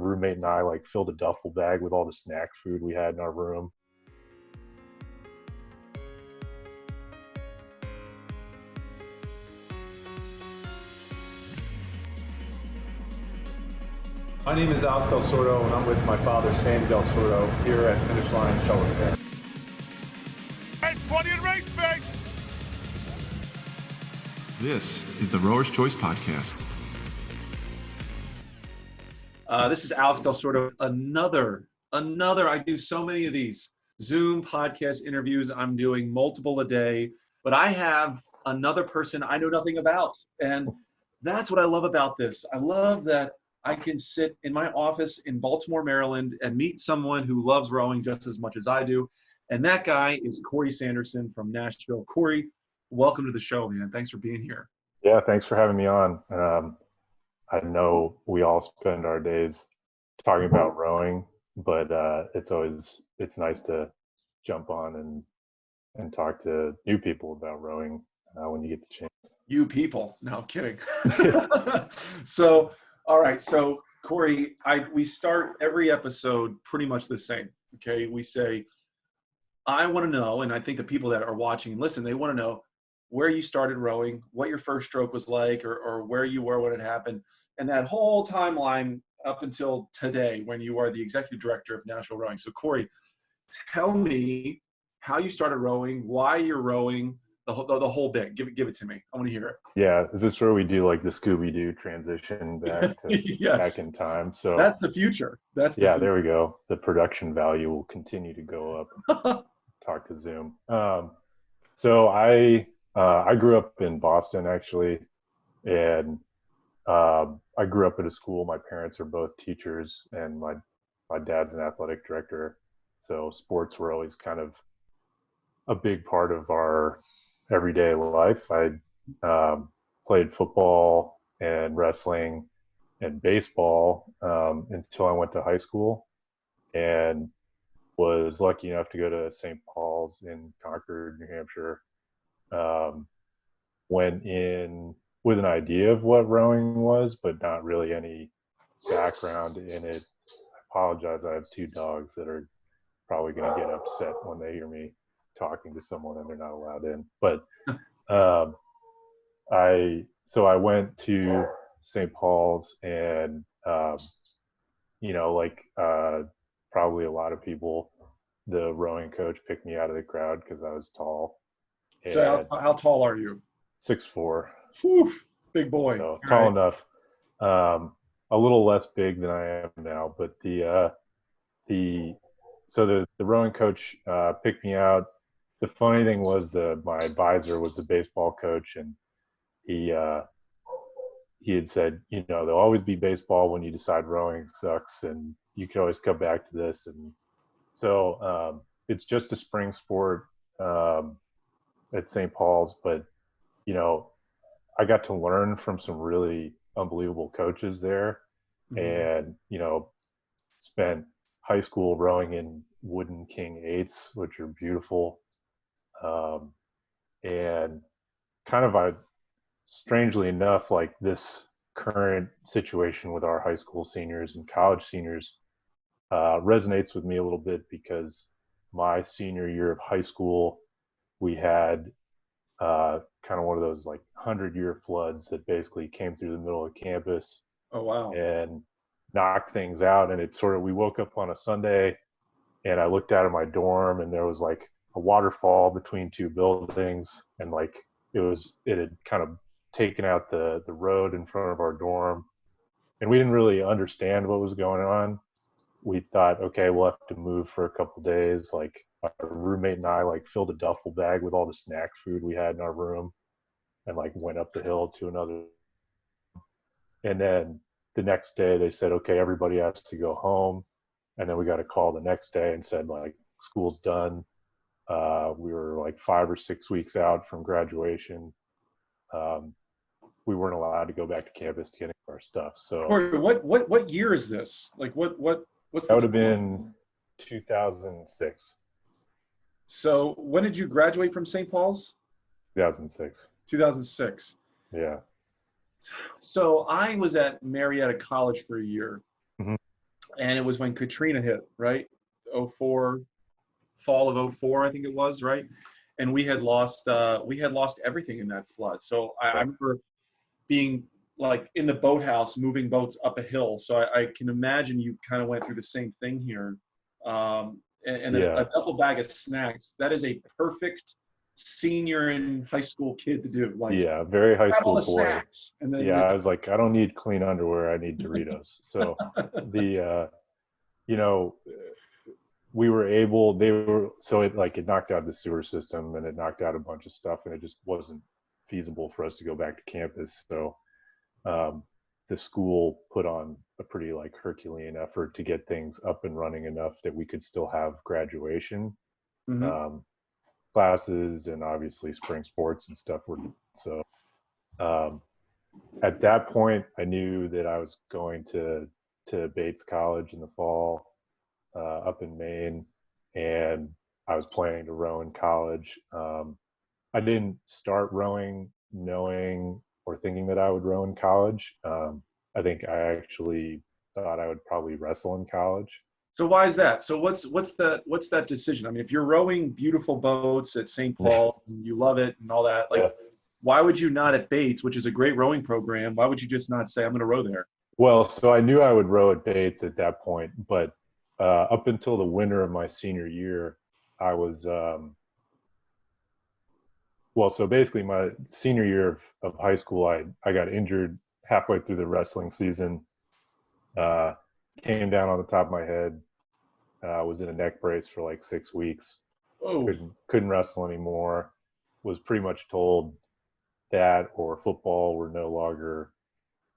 roommate and I like filled a duffel bag with all the snack food we had in our room. My name is Alex Del Sordo, and I'm with my father, Sandy Del Sordo, here at Finish Line Show Repair. And 20 and race, babe! This is the Rower's Choice Podcast. This is Alex Del Sordo. Another, I do so many of these Zoom podcast interviews. I'm doing multiple a day, but I have another person I know nothing about. And that's what I love about this. I love that I can sit in my office in Baltimore, Maryland, and meet someone who loves rowing just as much as I do. And that guy is Cory Sanderson from Nashville. Cory, welcome to the show, man. Thanks for being here. Yeah, thanks for having me on. I know we all spend our days talking about rowing, but it's nice to jump on and talk to new people about rowing when you get the chance. You people. No, I'm kidding. So, all right. So, Cory, we start every episode pretty much the same. Okay. We say, I want to know, and I think the people that are watching and listen, they want to know where you started rowing, what your first stroke was like, or where you were when it happened, and that whole timeline up until today when you are the executive director of Nashville Rowing. So, Cory, tell me how you started rowing, why you're rowing, the whole bit. Give it to me. I want to hear it. Yeah, is this where we do like the Scooby-Doo transition back to yes. back in time? So that's the future. There we go. The production value will continue to go up. Talk to Zoom. So I grew up in Boston actually, and I grew up at a school. My parents are both teachers, and my dad's an athletic director. So sports were always kind of a big part of our everyday life. I played football and wrestling and baseball until I went to high school, and was lucky enough to go to St. Paul's in Concord, New Hampshire. Went in with an idea of what rowing was, but not really any background in it. I apologize. I have two dogs that are probably going to get upset when they hear me talking to someone and they're not allowed in. But I went to St. Paul's, and probably a lot of people, the rowing coach picked me out of the crowd because I was tall. So how tall are you? 6'4". Whew, big boy. So tall enough. A little less big than I am now, but the rowing coach picked me out. The funny thing was my advisor was the baseball coach, and he had said, there'll always be baseball when you decide rowing sucks, and you can always come back to this. And so it's just a spring sport at St. Paul's, but I got to learn from some really unbelievable coaches there, and spent high school rowing in wooden King 8s, which are beautiful. And kind of strangely enough, like this current situation with our high school seniors and college seniors resonates with me a little bit, because my senior year of high school, we had kind of one of those like 100-year floods that basically came through the middle of campus. Oh, wow. And knocked things out. And we woke up on a Sunday, and I looked out of my dorm, and there was like a waterfall between two buildings, and like it had kind of taken out the road in front of our dorm, and we didn't really understand what was going on. We thought, okay, we'll have to move for a couple of days. Like our roommate and I like filled a duffel bag with all the snack food we had in our room, and like went up the hill to another. And then the next day they said, okay, everybody has to go home. And then we got a call the next day and said, like, school's done. We were like 5 or 6 weeks out from graduation. We weren't allowed to go back to campus to get any of our stuff. So what year is this? Like what's that would have been 2006. So when did you graduate from St. Paul's? 2006. 2006. Yeah. So I was at Marietta College for a year. Mm-hmm. and it was when Katrina hit, right? '04, fall of '04, I think it was, right? And we had lost everything in that flood. So I remember being like in the boathouse, moving boats up a hill. So I can imagine you kind of went through the same thing here. And a duffel bag of snacks, that is a perfect senior in high school kid to do. Like, very high grab all school the boy. snacks. And then I was like, I don't need clean underwear. I need Doritos. So it knocked out the sewer system, and it knocked out a bunch of stuff, and it just wasn't feasible for us to go back to campus. So the school put on a pretty like Herculean effort to get things up and running enough that we could still have graduation classes, and obviously spring sports and stuff were so at that point I knew that I was going to Bates College in the fall up in Maine, and I was planning to row in college. I didn't start rowing knowing or thinking that I would row in college. I think I actually thought I would probably wrestle in college. So why is that? So what's that decision? I mean, if you're rowing beautiful boats at St. Paul, and you love it and all that, like, why would you not at Bates, which is a great rowing program? Why would you just not say, I'm going to row there? Well, so I knew I would row at Bates at that point, but up until the winter of my senior year, I was so basically my senior year of high school, I got injured halfway through the wrestling season. Came down on the top of my head. Was in a neck brace for like 6 weeks. Oh. Couldn't wrestle anymore. Was pretty much told that or football were no longer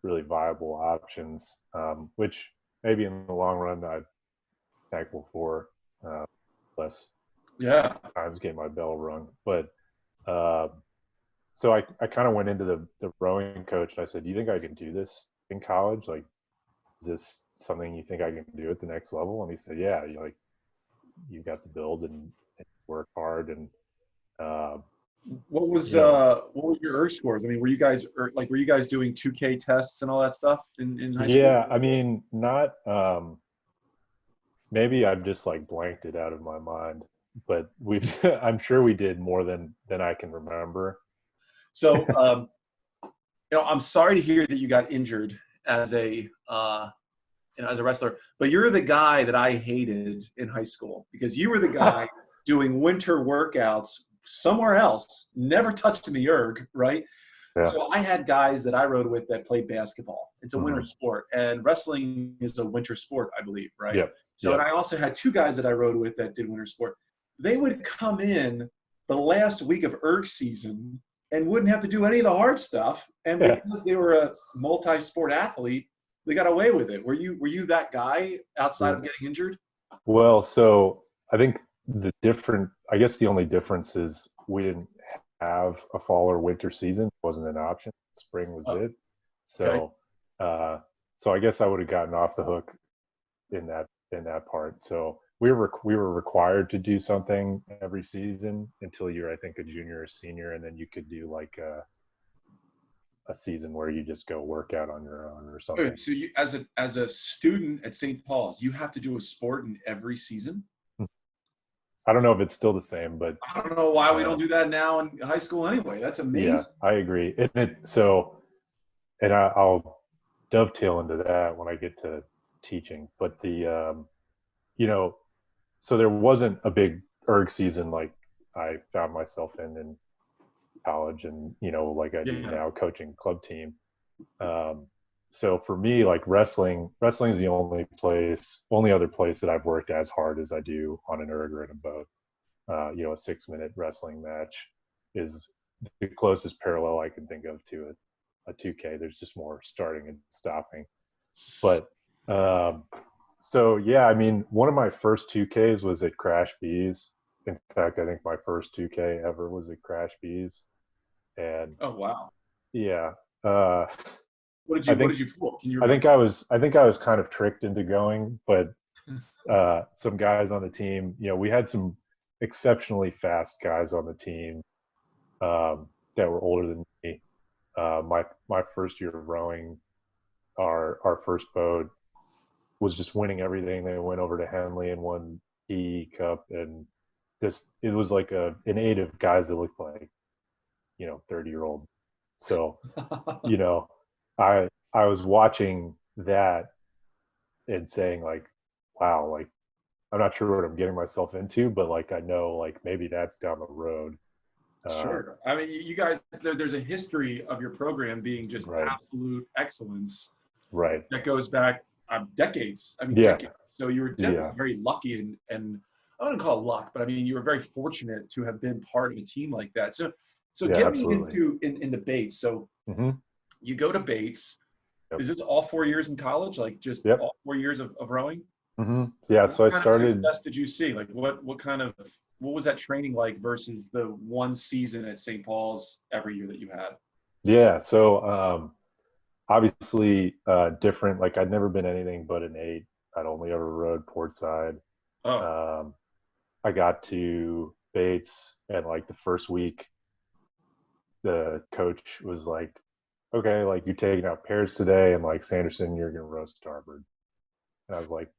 really viable options, which maybe in the long run I'd thankful for. Less times getting my bell rung. But so I kind of went into the rowing coach and I said, do you think I can do this in college? Like, is this something you think I can do at the next level? And he said, yeah, you got the build and work hard. And what was your ERG scores? I mean, were you guys doing 2K tests and all that stuff in high school? Yeah, I mean, not maybe I've just like blanked it out of my mind, but I'm sure we did more than I can remember. So I'm sorry to hear that you got injured as a wrestler, but you're the guy that I hated in high school because you were the guy doing winter workouts somewhere else, never touched the erg, right? Yeah. So I had guys that I rode with that played basketball. It's a winter sport, and wrestling is a winter sport, I believe, right? Yep. So and I also had two guys that I rode with that did winter sport. They would come in the last week of erg season and wouldn't have to do any of the hard stuff, and because they were a multi-sport athlete, they got away with it. Were you that guy outside of getting injured? Well, so I think I guess the only difference is we didn't have a fall or winter season. It wasn't an option. Spring was it. So, so I guess I would have gotten off the hook in that part. So we were required to do something every season until you're, I think, a junior or senior, and then you could do like a season where you just go work out on your own or something. So you, as a student at St. Paul's, you have to do a sport in every season? I don't know if it's still the same, but I don't know why we don't do that now in high school anyway. That's amazing. Yeah, I agree. I'll dovetail into that when I get to teaching. But so there wasn't a big erg season like I found myself in college, and like I do now, coaching club team. So for me, like wrestling is the only other place that I've worked as hard as I do on an erg or in a boat. A 6-minute wrestling match is the closest parallel I can think of to a 2K. There's just more starting and stopping. But so yeah, I mean, one of my first 2Ks was at Crash Bees. In fact, I think my first 2K ever was at Crash Bees. And oh wow, yeah. What did you pull? Can you remember? I think I was kind of tricked into going, but some guys on the team, we had some exceptionally fast guys on the team that were older than me. My first year of rowing, our first boat, was just winning everything. They went over to Henley and won the Cup, and it was like an eight of guys that looked like 30-year-old. So I was watching that and saying like, wow, like I'm not sure what I'm getting myself into, but like I know like maybe that's down the road. Sure. I mean, you guys, there's a history of your program being just Right. absolute excellence. Right. That goes back decades. I mean, Yeah. decades. So you were definitely very lucky, and I wouldn't call it luck, but I mean, you were very fortunate to have been part of a team like that. So get me into Bates. So you go to Bates. Yep. Is this all 4 years in college? Like just all 4 years of rowing? Yeah. So I started. What success did you see? Like what was that training like versus the one season at St. Paul's every year that you had? Yeah. So obviously different. Like I'd never been anything but an 8. I'd only ever rowed port side. I got to Bates, and like the first week, the coach was like, okay, like you're taking out pairs today, and like Sanderson, you're gonna row starboard. And I was like,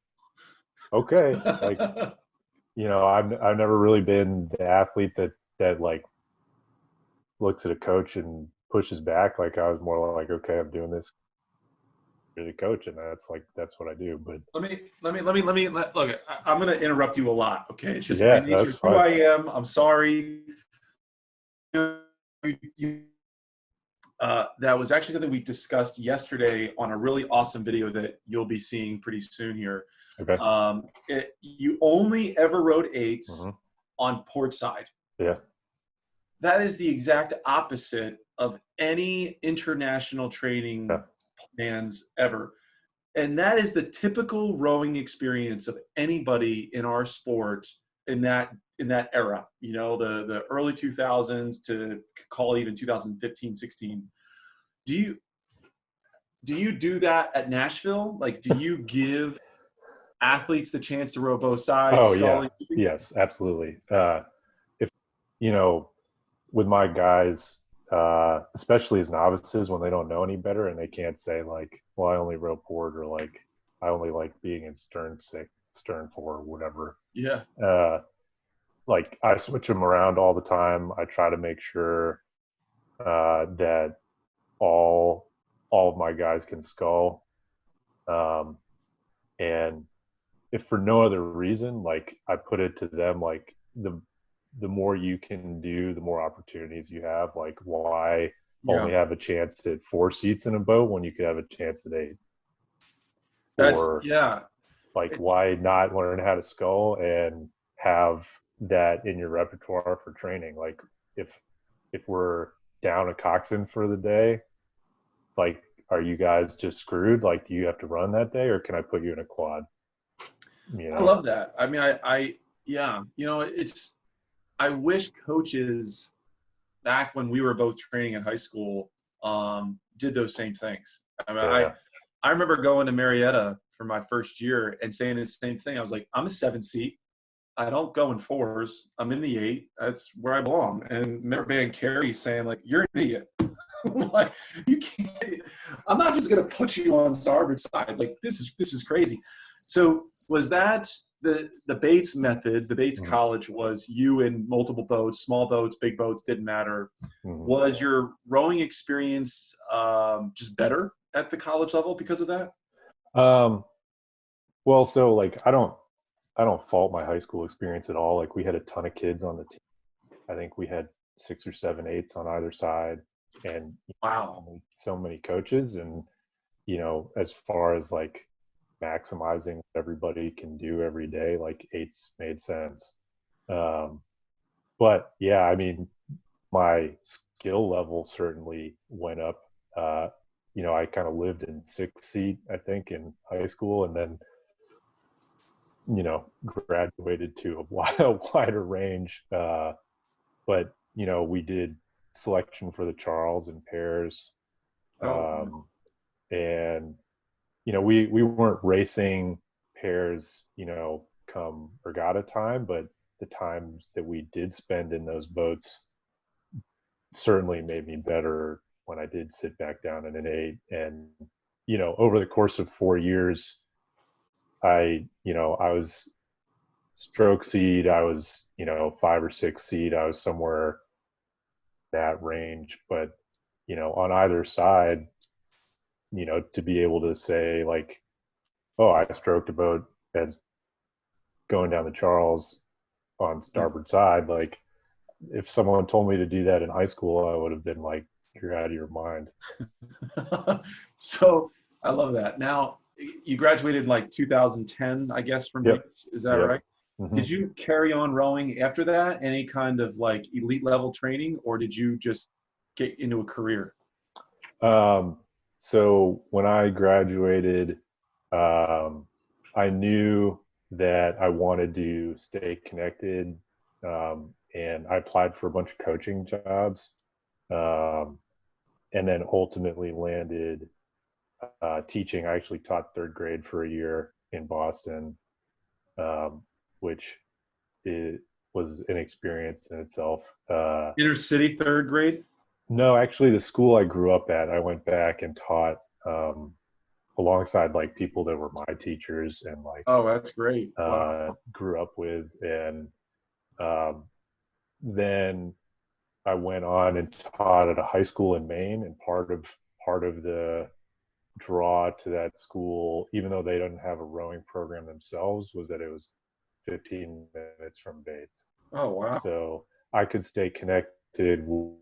okay, like I've never really been the athlete that like looks at a coach and pushes back. Like I was more like, okay, I'm doing this. You're the coach, and that's what I do. But let me look. I'm going to interrupt you a lot. Okay, it's just yeah, my nature. Who I am. I'm sorry. That was actually something we discussed yesterday on a really awesome video that you'll be seeing pretty soon here. Okay. You only ever rode 8s on port side. Yeah. That is the exact opposite of any international training plans ever. And that is the typical rowing experience of anybody in our sport in that era, the early 2000s to call it even 2015, 16. Do you do that at Nashville? Like, do you give athletes the chance to row both sides? Oh, yeah. Yes, absolutely. If, with my guys, especially as novices, when they don't know any better and they can't say like, well, I only row port, or like, I only like being in stern 6, stern 4, whatever. Yeah. Like I switch them around all the time. I try to make sure that all of my guys can scull. And if for no other reason, like I put it to them, like the more you can do, the more opportunities you have. Like why only have a chance at 4 seats in a boat when you could have a chance at 8? Like why not learn how to scull and have that in your repertoire for training? Like if we're down a coxswain for the day, like are you guys just screwed? Like do you have to run that day, or can I put you in a quad? I love that. I mean, I wish coaches back when we were both training in high school did those same things. I mean, I remember going to Marietta for my first year and saying the same thing. I was like, I'm a 7 seat. I don't go in 4s. I'm in the 8. That's where I belong. And remember being Carey saying like, you're an idiot. Like you can't. I'm not just gonna put you on starboard side. Like this is crazy. So was that the Bates method? The Bates College was you in multiple boats, small boats, big boats, didn't matter. Was your rowing experience just better at the college level because of that? Well, so like I don't fault my high school experience at all. Like we had a ton of kids on the team. I think we had 6 or 7 8s on either side, and so many coaches. And as far as like maximizing what everybody can do every day, like 8s made sense. But yeah, I mean, my skill level certainly went up. I kind of lived in 6 seat, I think, in high school, and then graduated to a wider range. But we did selection for the Charles in pairs, and we weren't racing pairs come regatta time, but the times that we did spend in those boats certainly made me better when I did sit back down in an 8. And over the course of 4 years, I was stroke seed. I was, 5 or 6 seed. I was somewhere that range, but, on either side, to be able to say like, oh, I stroked a boat as going down the Charles on starboard side. Like if someone told me to do that in high school, I would have been like, you're out of your mind. So I love that. Now you graduated like 2010, I guess, from Yep. Venus. Is that Yep. right? Mm-hmm. Did you carry on rowing after that? Any kind of like elite level training, or did you just get into a career? So when I graduated, I knew that I wanted to stay connected, and I applied for a bunch of coaching jobs, and then ultimately landed teaching. I actually taught 3rd grade for a year in Boston, which was an experience in itself. Inner city 3rd grade? No, actually, the school I grew up at, I went back and taught alongside like people that were my teachers and like Oh, that's great. Wow. grew up with, and then I went on and taught at a high school in Maine, and part of the draw to that school, even though they didn't have a rowing program themselves, was that it was 15 minutes from Bates. Oh, wow. So I could stay connected with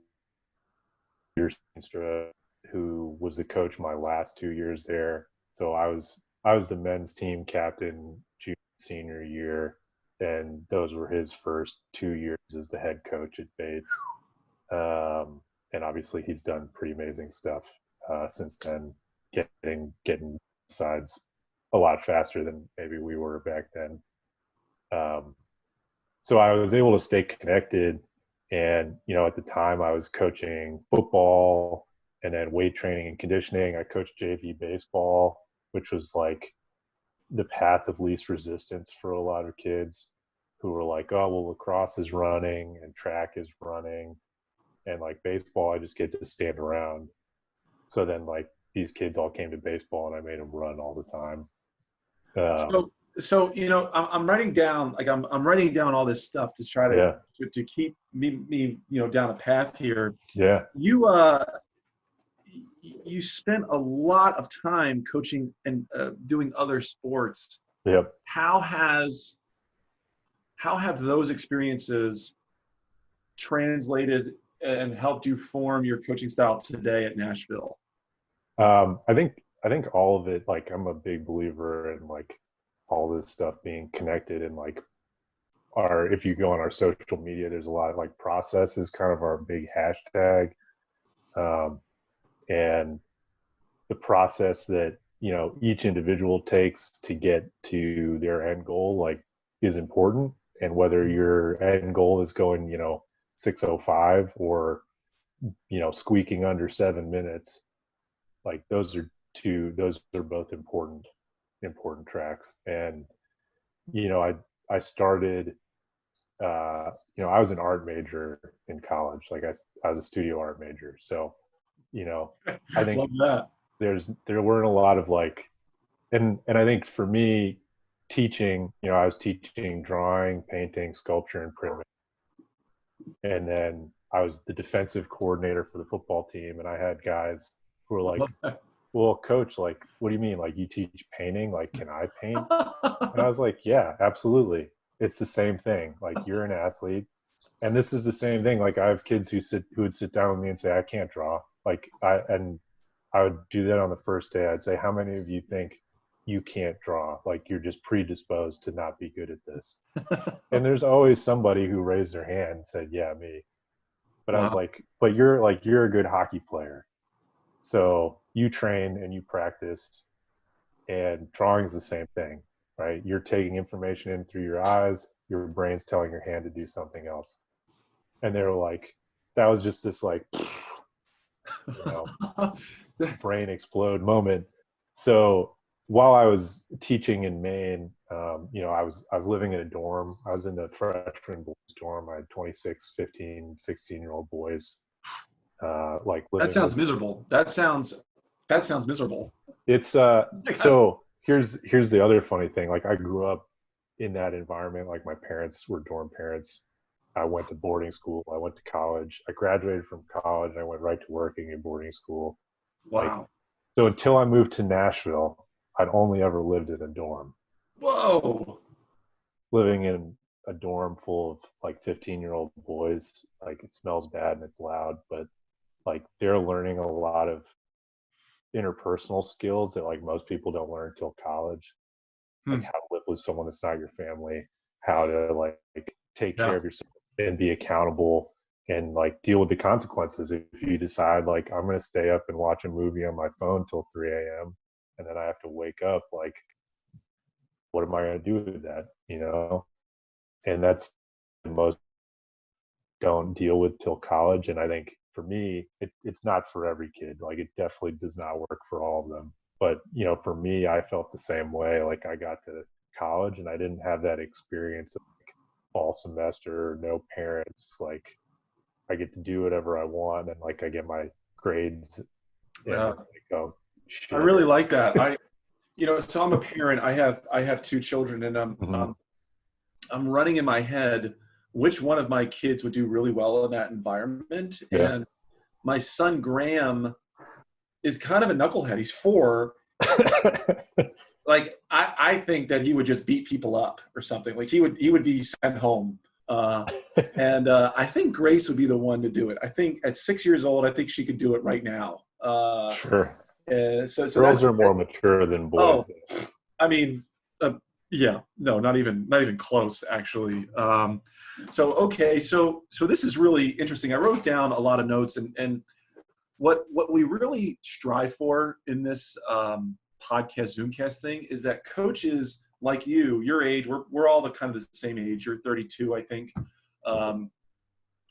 your sister, who was the coach my last 2 years there. So I was the men's team captain junior senior year, and those were his first 2 years as the head coach at Bates. And obviously he's done pretty amazing stuff since then, getting sides a lot faster than maybe we were back then. So I was able to stay connected, and at the time I was coaching football and then weight training and conditioning. I coached JV baseball, which was like the path of least resistance for a lot of kids who were like, oh, well, lacrosse is running and track is running, and like baseball, I just get to stand around. So then like these kids all came to baseball, and I made them run all the time. So I'm writing down, like I'm writing down all this stuff to try to keep me down a path here. Yeah. You spent a lot of time coaching and doing other sports. Yep. How have those experiences translated and helped you form your coaching style today at Nashville? I think all of it, like I'm a big believer in like all this stuff being connected, and like if you go on our social media, there's a lot of like process is kind of our big hashtag. And the process that, each individual takes to get to their end goal, like is important. And whether your end goal is going, 6:05 or, squeaking under 7 minutes, like those are both important tracks. And I started I was an art major in college. Like I was a studio art major, so I think Love that. there weren't a lot of like, and I think for me teaching, I was teaching drawing, painting, sculpture, and print, and then I was the defensive coordinator for the football team, and I had guys who were like, well, coach, like, what do you mean? Like, you teach painting? Like, can I paint? And I was like, yeah, absolutely. It's the same thing. Like, you're an athlete. And this is the same thing. Like, I have kids who would sit down with me and say, I can't draw. Like, I would do that on the first day. I'd say, how many of you think you can't draw? Like, you're just predisposed to not be good at this. And there's always somebody who raised their hand and said, yeah, me. But wow. I was like, but you're a good hockey player. So you train and you practice, and drawing is the same thing, right? You're taking information in through your eyes, your brain's telling your hand to do something else. And they were like, that was just this like, brain explode moment. So while I was teaching in Maine, I was living in a dorm. I was in the freshman boys dorm. I had 26, 15, 16-year-old boys. Like living. That sounds miserable. That sounds miserable. It's so here's the other funny thing. Like, I grew up in that environment. Like, my parents were dorm parents. I went to boarding school. I went to college. I graduated from college. I went right to working in boarding school. Like, Wow. so until I moved to Nashville, I'd only ever lived in a dorm. Whoa. Living in a dorm full of like 15-year-old boys, like, it smells bad and it's loud, but like, they're learning a lot of interpersonal skills that like most people don't learn until college. Like, Hmm. how to live with someone that's not your family, how to like take care Yeah. of yourself and be accountable, and like deal with the consequences if you decide like, I'm going to stay up and watch a movie on my phone till 3 a.m. and then I have to wake up. Like, what am I going to do with that? And that's the most don't deal with till college. And I think for me, it's not for every kid. Like, it definitely does not work for all of them. But for me, I felt the same way. Like, I got to college and I didn't have that experience of like fall semester, no parents. Like, I get to do whatever I want, and like, I get my grades, and Yeah. it's like, oh I shit. really like that. So I'm a parent. I have two children, and Mhm. I'm running in my head which one of my kids would do really well in that environment. Yeah. And my son Graham is kind of a knucklehead. He's 4. Like, I think that he would just beat people up or something. Like, he would be sent home. And I think Grace would be the one to do it. I think at 6 years old, I think she could do it right now. Sure. So Girls that's are more mature than boys. oh, I mean, yeah, no, not even close, actually. Okay, so this is really interesting. I wrote down a lot of notes, and what we really strive for in this podcast Zoomcast thing is that coaches like you, your age, we're all the kind of the same age. You're 32, I think.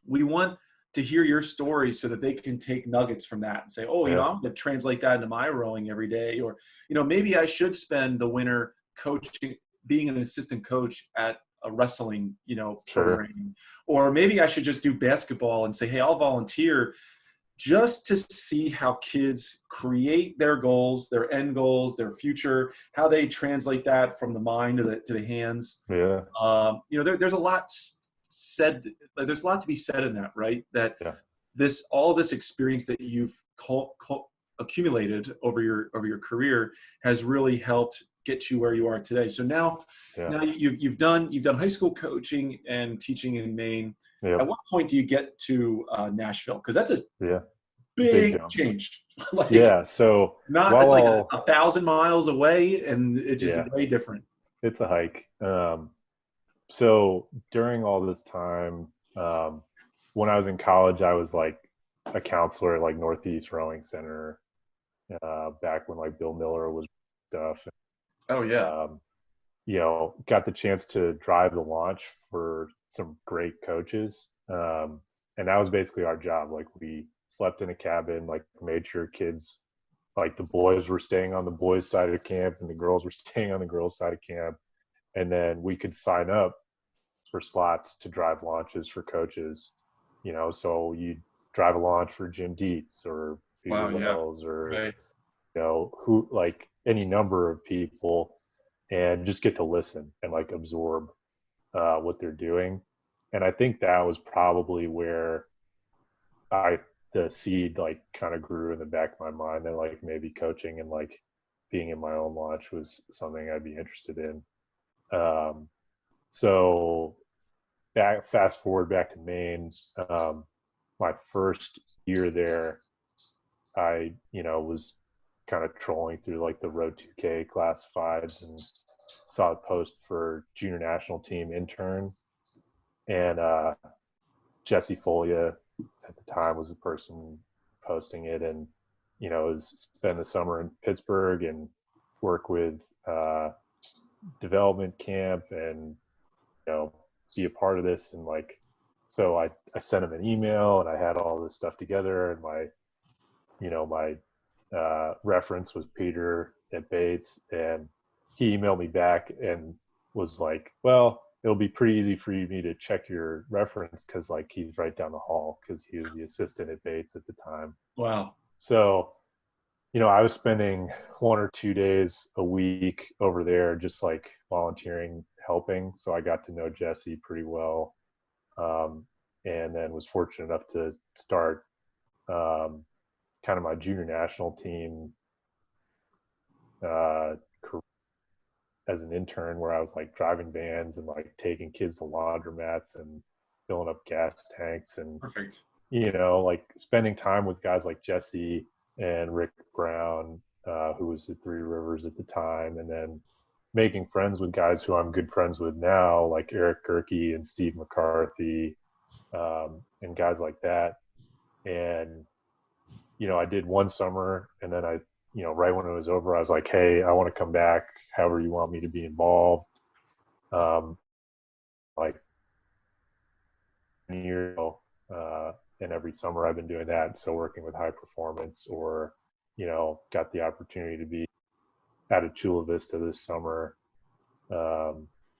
We want to hear your story so that they can take nuggets from that and say, oh, Yeah. I'm going to translate that into my rowing every day. Or, maybe I should spend the winter coaching, being an assistant coach at a wrestling, Sure. program. Or maybe I should just do basketball and say, hey, I'll volunteer, just to see how kids create their goals, their end goals, their future, how they translate that from the mind to the hands. Yeah. There's a lot said. There's a lot to be said in that, right? That Yeah. all this experience that you've accumulated over your career has really helped get you where you are today. So now you've done high school coaching and teaching in Maine. Yeah. At what point do you get to Nashville? Because that's a Yeah. big jump. change. Yeah. So it's like 1,000 miles away, and it's just way different. It's a hike. So during all this time, when I was in college, I was like a counselor at like Northeast Rowing Center, back when like Bill Miller was stuff. Oh yeah. Got the chance to drive the launch for some great coaches. And that was basically our job. Like, we slept in a cabin, like made sure kids, like the boys were staying on the boys' side of camp and the girls were staying on the girls' side of camp. And then we could sign up for slots to drive launches for coaches. So you drive a launch for Jim Dietz or Peter Wells or, right. who, like any number of people, and just get to listen and like absorb what they're doing. And I think that was probably where the seed like kind of grew in the back of my mind that like maybe coaching and like being in my own launch was something I'd be interested in. So fast forward back to Maine, my first year there, I was kind of trolling through like the Road 2K classifieds and saw a post for junior national team intern, and Jesse Folia at the time was the person posting it, and was spend the summer in Pittsburgh and work with development camp and be a part of this. And like, so I sent him an email and I had all this stuff together, and my reference was Peter at Bates, and he emailed me back and was like, well, it'll be pretty easy for me to check your reference because like he's right down the hall, because he was the assistant at Bates at the time. Wow. So I was spending 1 or 2 days a week over there, just like volunteering, helping. So I got to know Jesse pretty well. And then was fortunate enough to start kind of my junior national team as an intern, where I was like driving vans and like taking kids to laundromats and filling up gas tanks and Perfect. like spending time with guys like Jesse and Rick Brown, who was at Three Rivers at the time, and then making friends with guys who I'm good friends with now, like Eric Gerke and Steve McCarthy, and guys like that. And I did one summer, and then I right when it was over, I was like, hey, I want to come back however you want me to be involved. Like years ago, and every summer I've been doing that. So working with High Performance, or got the opportunity to be out at Chula Vista this summer,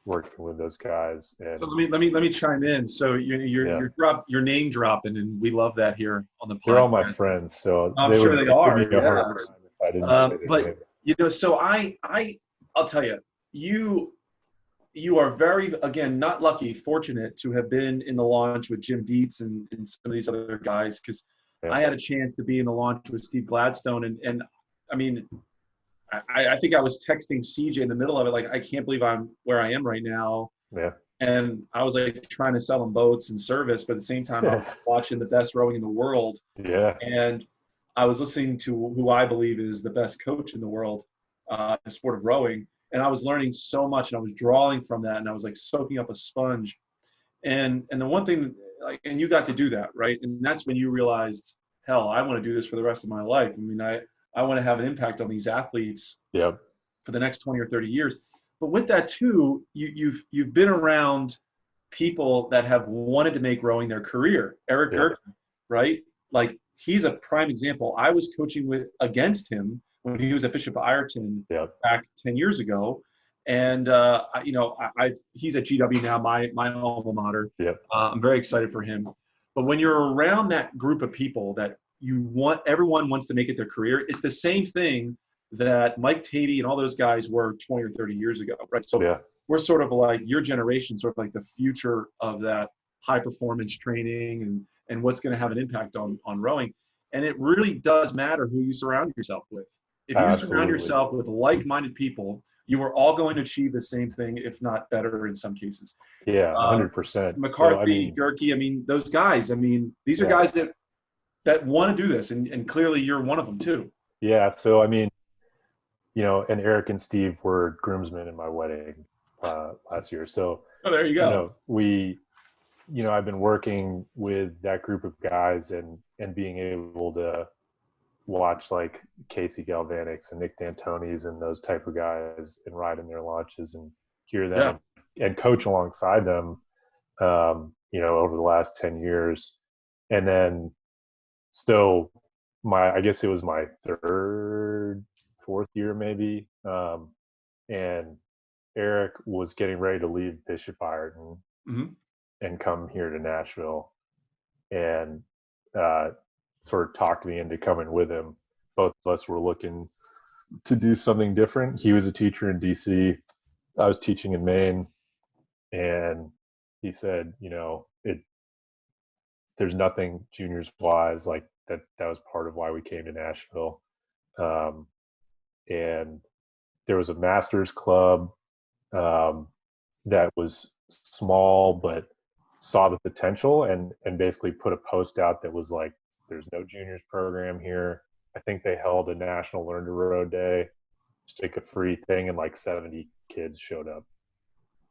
working with those guys. And So let me chime in. So you're name dropping, and we love that here on the podcast. They're all my friends, so I'm sure they are. Give me a hard time if I didn't say their names. So I'll tell you, you are very, again, not lucky, fortunate to have been in the launch with Jim Dietz and some of these other guys, because I had a chance to be in the launch with Steve Gladstone, and I mean, I think I was texting CJ in the middle of it, like, I can't believe I'm where I am right now. Yeah. And I was like trying to sell them boats and service, but at the same time, I was watching the best rowing in the world. Yeah. And I was listening to who I believe is the best coach in the world in the sport of rowing. And I was learning so much, and I was drawing from that, and I was like soaking up a sponge. And the one thing, like, and you got to do that, right? And that's when you realized, hell, I want to do this for the rest of my life. I mean, I want to have an impact on these athletes for the next 20 or 30 years. But with that too, you've been around people that have wanted to make rowing their career. Eric Gerke, right? Like, he's a prime example. I was coaching against him when he was at Bishop Ireton back 10 years ago. And, he's at GW now, my alma mater. I'm very excited for him. But when you're around that group of people that everyone wants to make it their career, it's the same thing that Mike Tatey and all those guys were 20 or 30 years ago, right? So we're sort of like your generation, sort of like the future of that high performance training and what's going to have an impact on rowing. And it really does matter who you surround yourself with. If you surround yourself with like-minded people, you are all going to achieve the same thing, if not better in some cases. Yeah, 100%. McCarthy, Gerke, I mean, those guys, I mean, these are guys that want to do this, and clearly you're one of them too. Yeah, so I mean, and Eric and Steve were groomsmen in my wedding last year. So there you go. I've been working with that group of guys and being able to watch like Casey Galvanics and Nick D'Antoni's and those type of guys and ride in their launches and hear them and coach alongside them, over the last 10 years. And then, so I guess it was my fourth year maybe. And Eric was getting ready to leave Bishop Ireton and come here to Nashville, and sort of talked me into coming with him. Both of us were looking to do something different. He was a teacher in DC. I was teaching in Maine. And he said, there's nothing juniors wise like that. That was part of why we came to Nashville. And there was a master's club that was small but saw the potential and basically put a post out that was like, there's no juniors program here. I think they held a National Learn to Row Day, just like a free thing, and like 70 kids showed up.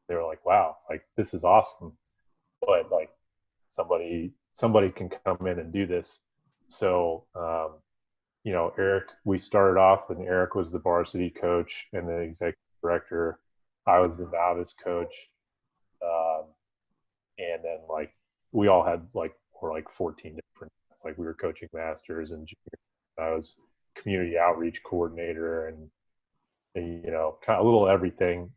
They were like, wow, like this is awesome. But like somebody can come in and do this. So Eric, we started off when Eric was the varsity coach and the executive director. I was the novice coach. And then like we all had like 14 different, like we were coaching masters and juniors. I was community outreach coordinator and kind of a little everything.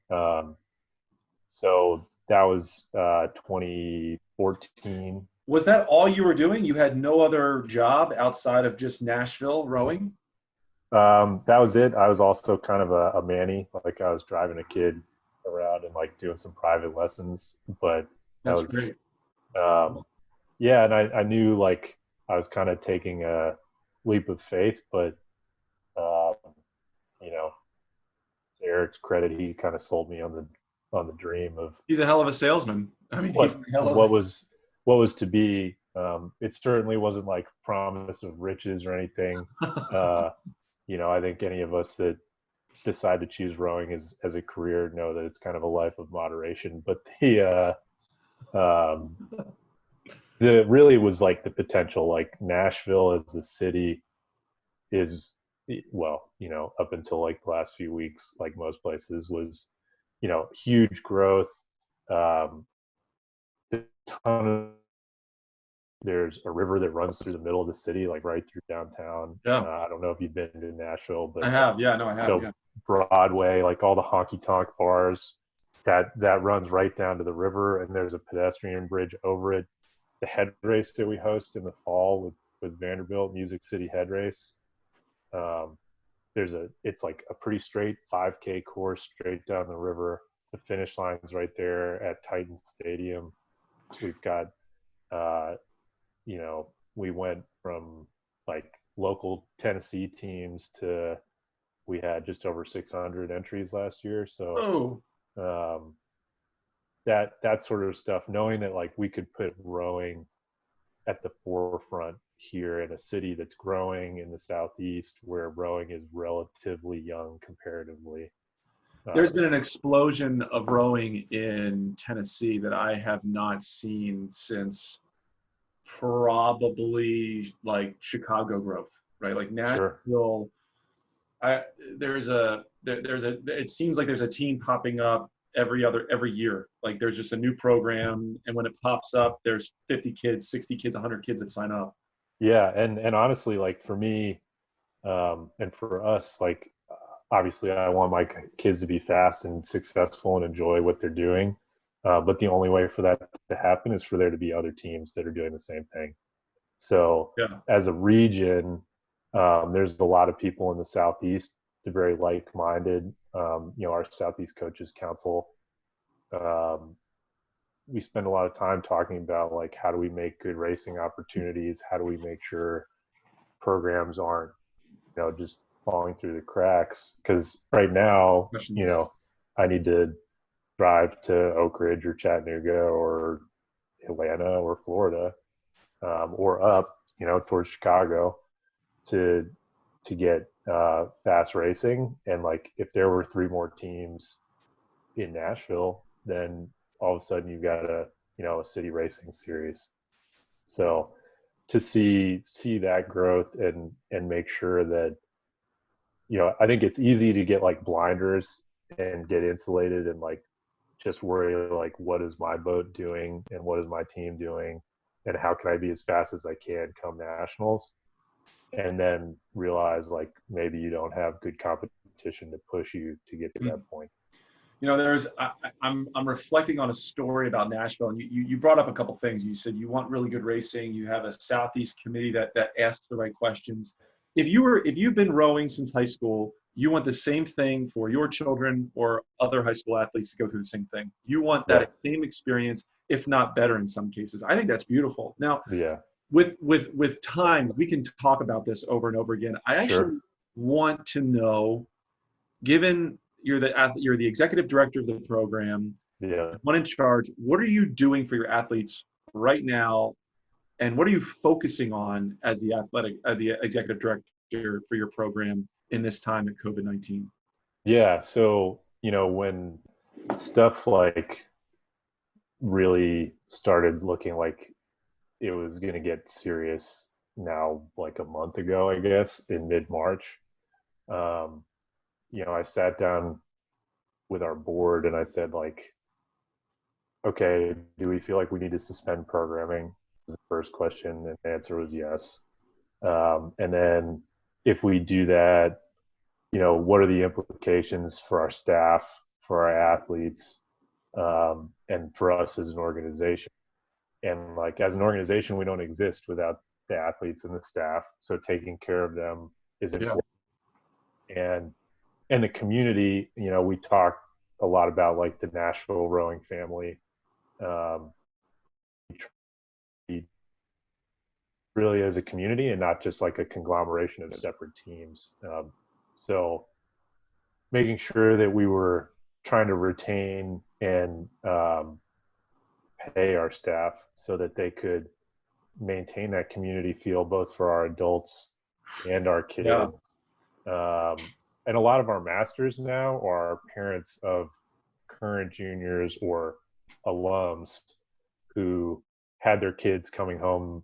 So that was 2014. Was that all you were doing? You had no other job outside of just Nashville rowing? That was it. I was also kind of a Manny. Like I was driving a kid around and like doing some private lessons, but that That's was, great. yeah. And I knew like I was kind of taking a leap of faith, but, um, you know, to Eric's credit, he kind of sold me on the dream of He's a hell of a salesman. I mean, he's what a hell of what was to be. It certainly wasn't like promise of riches or anything. Uh, I think any of us that decide to choose rowing as a career know that it's kind of a life of moderation. But um, the really was like the potential. Like Nashville as a city is, well, up until like the last few weeks, like most places, was huge growth. Um, a ton of There's a river that runs through the middle of the city, like right through downtown. Yeah, I don't know if you've been to Nashville, I but have. Yeah, no, I have. so Yeah. Broadway, like all the honky tonk bars, that runs right down to the river, and there's a pedestrian bridge over it. The head race that we host in the fall with Vanderbilt, Music City Head Race. Um, it's like a pretty straight 5K course straight down the river. The finish line's right there at Titan Stadium. We've got uh, we went from like local Tennessee teams to we had just over 600 entries last year. So Oh, um, that sort of stuff, knowing that like we could put rowing at the forefront here in a city that's growing in the Southeast, where rowing is relatively young comparatively. there's been an explosion of rowing in Tennessee that I have not seen since probably like Chicago growth, right? Like Sure. Nashville. I it seems like there's a team popping up every year. Like there's just a new program, and when it pops up, there's 50 kids, 60 kids, 100 kids that sign up. Yeah, and honestly, like for me, and for us, like obviously I want my kids to be fast and successful and enjoy what they're doing. But the only way for that to happen is for there to be other teams that are doing the same thing. So Yeah. as a region, there's a lot of people in the Southeast, they're very like-minded. Our Southeast Coaches Council, um, we spend a lot of time talking about like how do we make good racing opportunities? How do we make sure programs aren't just falling through the cracks? Because right now, Questions. I need to drive to Oak Ridge or Chattanooga or Atlanta or Florida, or up, towards Chicago to get fast racing. And like if there were three more teams in Nashville, then all of a sudden you've got a city racing series. So to see that growth and make sure that I think it's easy to get like blinders and get insulated and like just worry like what is my boat doing and what is my team doing and how can I be as fast as I can come nationals, and then realize like maybe you don't have good competition to push you to get to that point. I'm reflecting on a story about Nashville, and you brought up a couple things. You said you want really good racing. You have a Southeast committee that asks the right questions. If you've been rowing since high school, you want the same thing for your children or other high school athletes to go through the same thing. You want that same experience, if not better in some cases. I think that's beautiful. Now, Yeah. With time, we can talk about this over and over again. I actually want to know, given you're the executive director of the program, one in charge, what are you doing for your athletes right now, and what are you focusing on as the executive director for your program in this time at COVID-19? Yeah. So, when stuff like really started looking like it was going to get serious now, like a month ago, I guess, in mid-March, um, I sat down with our board and I said, like, okay, do we feel like we need to suspend programming? Was the first question, and the answer was yes. And then if we do that, what are the implications for our staff, for our athletes, and for us as an organization? And like as an organization, we don't exist without the athletes and the staff. So taking care of them is important. and the community, we talk a lot about like the Nashville Rowing family. Really as a community and not just like a conglomeration of separate teams. So making sure that we were trying to retain and pay our staff so that they could maintain that community feel both for our adults and our kids. Yeah. And a lot of our masters now are parents of current juniors or alums who had their kids coming home,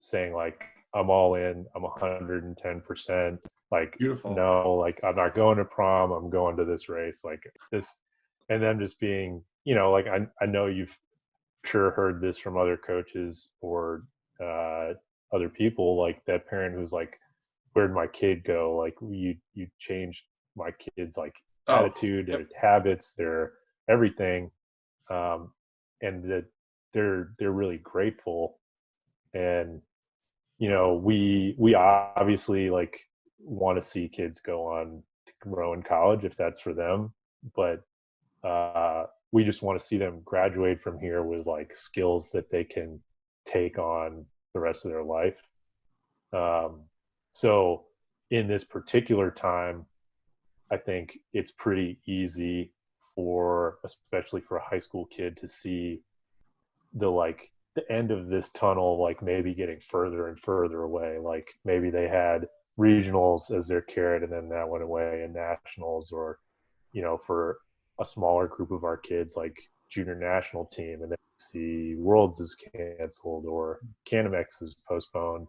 saying like, I'm all in, I'm 110%, like, Beautiful. no, like, I'm not going to prom, I'm going to this race, like this. And then just being, like, I know you've sure heard this from other coaches or other people, like that parent who's like, where'd my kid go? Like, you changed my kid's like attitude, their habits, their everything. And that they're really grateful. And we obviously like want to see kids go on to row in college if that's for them, but we just want to see them graduate from here with like skills that they can take on the rest of their life. So in this particular time, I think it's pretty easy especially for a high school kid, to see the end of this tunnel, like maybe getting further and further away. Like maybe they had regionals as their carrot and then that went away, and nationals, or for a smaller group of our kids, like junior national team, and then see Worlds is canceled or Canamex is postponed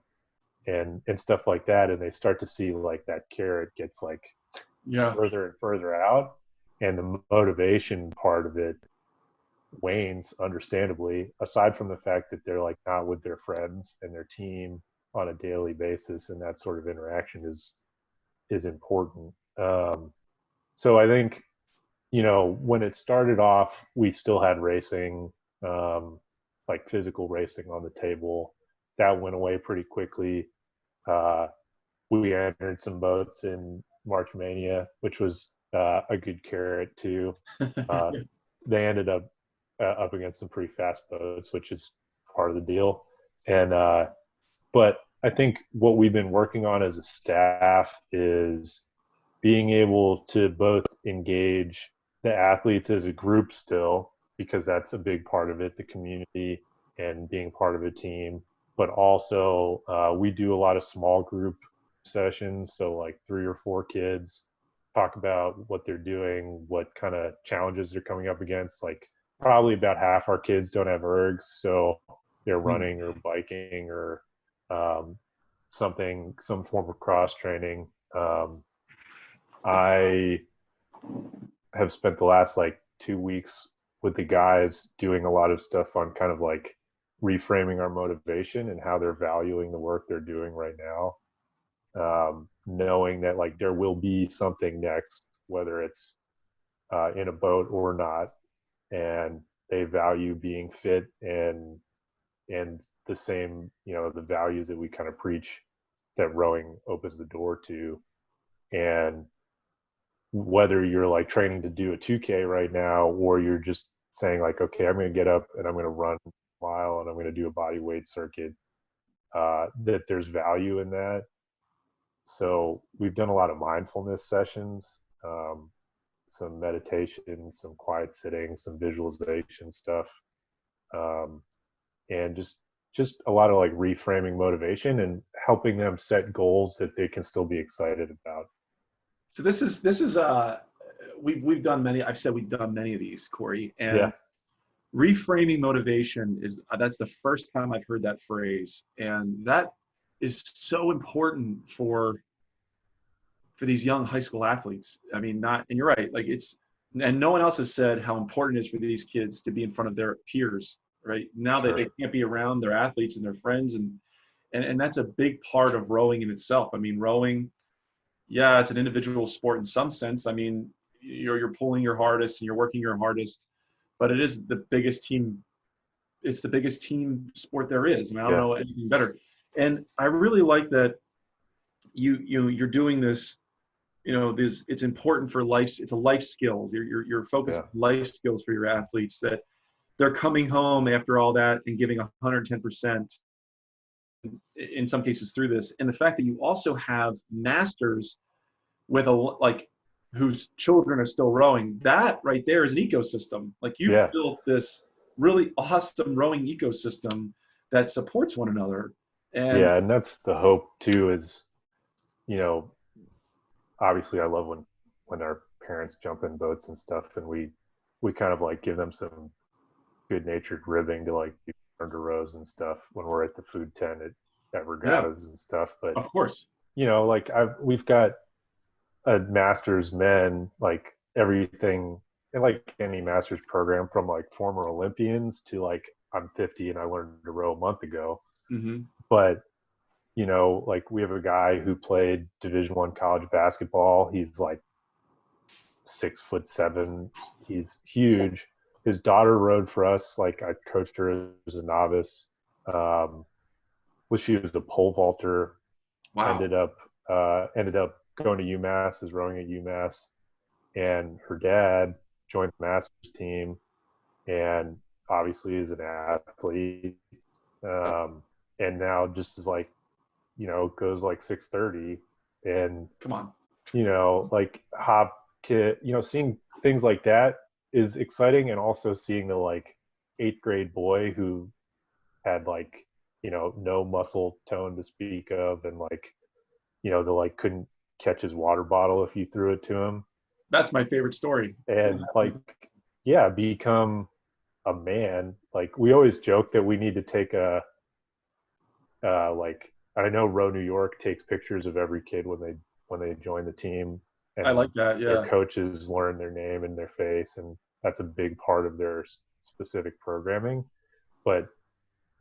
and stuff like that, and they start to see like that carrot gets like further and further out, and the motivation part of it wanes, understandably, aside from the fact that they're like not with their friends and their team on a daily basis, and that sort of interaction is important. So I think when it started off, we still had racing, like physical racing on the table. That went away pretty quickly. We entered some boats in March Mania, which was a good carrot too. They ended up against some pretty fast boats, which is part of the deal. And but I think what we've been working on as a staff is being able to both engage the athletes as a group still, because that's a big part of it, the community and being part of a team. But also we do a lot of small group sessions, so like 3 or 4 kids talk about what they're doing, what kind of challenges they're coming up against. Like probably about half our kids don't have ergs, so they're running or biking or some form of cross training. I have spent the last like 2 weeks with the guys doing a lot of stuff on kind of like reframing our motivation and how they're valuing the work they're doing right now. Knowing that like there will be something next, whether it's in a boat or not, and they value being fit and the same, the values that we kind of preach that rowing opens the door to. And whether you're like training to do a 2K right now, or you're just saying like, okay, I'm going to get up and I'm going to run a mile and I'm going to do a body weight circuit, that there's value in that. So we've done a lot of mindfulness sessions, some meditation, some quiet sitting, some visualization stuff, and just a lot of like reframing motivation and helping them set goals that they can still be excited about. So this is we've done many. I've said we've done many of these, Cory, and reframing motivation that's the first time I've heard that phrase, and that is so important for these young high school athletes. I mean, and you're right, like and no one else has said how important it is for these kids to be in front of their peers, right? Now that they can't be around their athletes and their friends, and that's a big part of rowing in itself. I mean, rowing, yeah, it's an individual sport in some sense. I mean, you're pulling your hardest and you're working your hardest, but it is the biggest team. It's the biggest team sport there is. I mean, I don't know anything better. And I really like that you're doing this it's important for life. It's a life skills. You're focused on life skills for your athletes, that they're coming home after all that and giving 110% in some cases through this. And the fact that you also have masters with whose children are still rowing, that right there is an ecosystem. Like, you've built this really awesome rowing ecosystem that supports one another. And that's the hope too, is, obviously I love when our parents jump in boats and stuff, and we kind of like give them some good natured ribbing to like do under rows and stuff when we're at the food tent at regattas and stuff. But of course, like we've got a master's men, like everything, and like any master's program, from like former Olympians to like, I'm 50 and I learned to row a month ago. Mm-hmm. But like we have a guy who played Division I college basketball. He's like 6'7". He's huge. His daughter rowed for us. Like, I coached her as a novice. She was the pole vaulter. Wow. Ended up going to UMass, is rowing at UMass, and her dad joined the masters team, and obviously is an athlete. And now just is like, goes like 6:30, and come on, like hop kid, seeing things like that is exciting. And also seeing the like 8th grade boy who had like, no muscle tone to speak of, and like, the like couldn't catch his water bottle if you threw it to him. That's my favorite story. And like, become a man. Like, we always joke that we need to take like, I know Row New York takes pictures of every kid when they join the team. And I like that. Yeah. Their coaches learn their name and their face, and that's a big part of their specific programming. But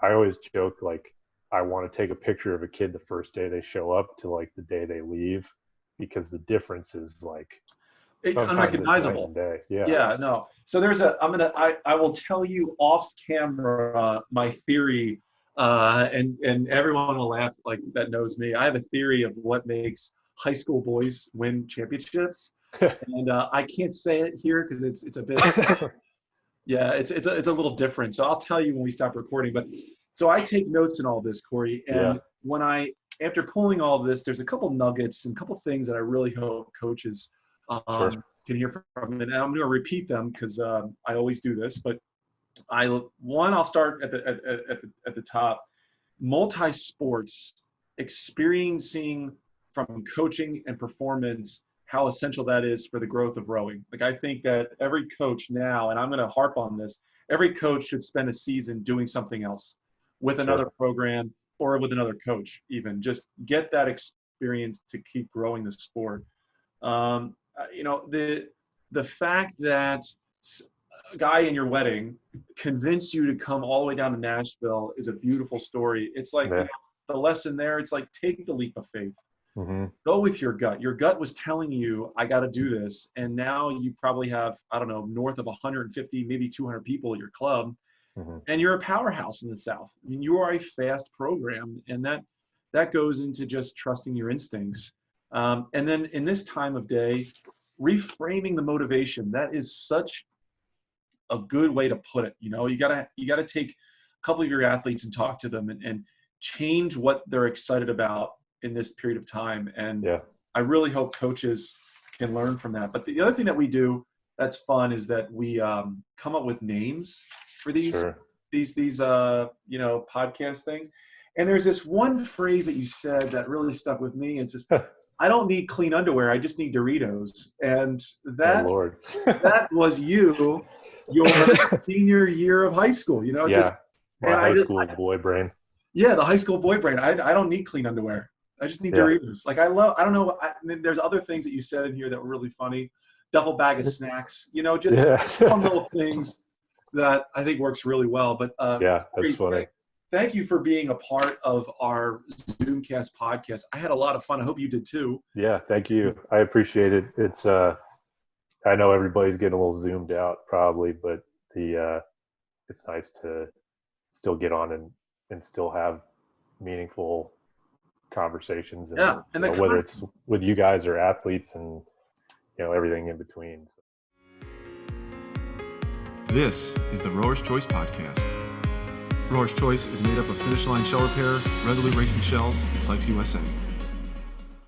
I always joke, like, I want to take a picture of a kid the first day they show up to like the day they leave, because the difference is like unrecognizable. Yeah, no. So I will tell you off camera my theory, and everyone will laugh, like, that knows me. I have a theory of what makes high school boys win championships, and I can't say it here because it's a bit it's a little different. So I'll tell you when we stop recording. But so I take notes in all this, Cory, and when after pulling all of this, there's a couple nuggets and a couple things that I really hope coaches can hear from, and I'm going to repeat them because I always do this. But I'll start at the top. Multi-sports, experiencing from coaching and performance how essential that is for the growth of rowing. Like, I think that every coach now, and I'm going to harp on this, every coach should spend a season doing something else with another program or with another coach. Even just get that experience to keep growing the sport. The fact that a guy in your wedding convinced you to come all the way down to Nashville is a beautiful story. It's like the lesson there. It's like, take the leap of faith. Mm-hmm. Go with your gut. Your gut was telling you, I got to do this. And now you probably have, I don't know, north of 150, maybe 200 people at your club. Mm-hmm. And you're a powerhouse in the South. I mean, you are a fast program. And that goes into just trusting your instincts. And then in this time of day, reframing the motivation. That is such a good way to put it. You gotta take a couple of your athletes and talk to them and change what they're excited about in this period of time. And I really hope coaches can learn from that. But the other thing that we do that's fun is that we come up with names for these podcast things. And there's this one phrase that you said that really stuck with me. It's just, I don't need clean underwear. I just need Doritos. And that, that was your senior year of high school, my high school boy brain. Yeah, the high school boy brain. I don't need clean underwear. I just need Doritos. Like, I don't know. There's other things that you said in here that were really funny. Duffel bag of snacks, just fun little things that I think works really well. But that's funny. Thank you for being a part of our Zoomcast podcast. I had a lot of fun. I hope you did too. Yeah, thank you. I appreciate it. It's I know everybody's getting a little zoomed out probably, but it's nice to still get on and still have meaningful conversations, and, Yeah, and you know, whether it's with you guys or athletes, and you know, everything in between. So. This is the Rower's Choice Podcast. Rower's Choice is made up of Finish Line Shell Repair, Resolute Racing Shells, and Sykes USA.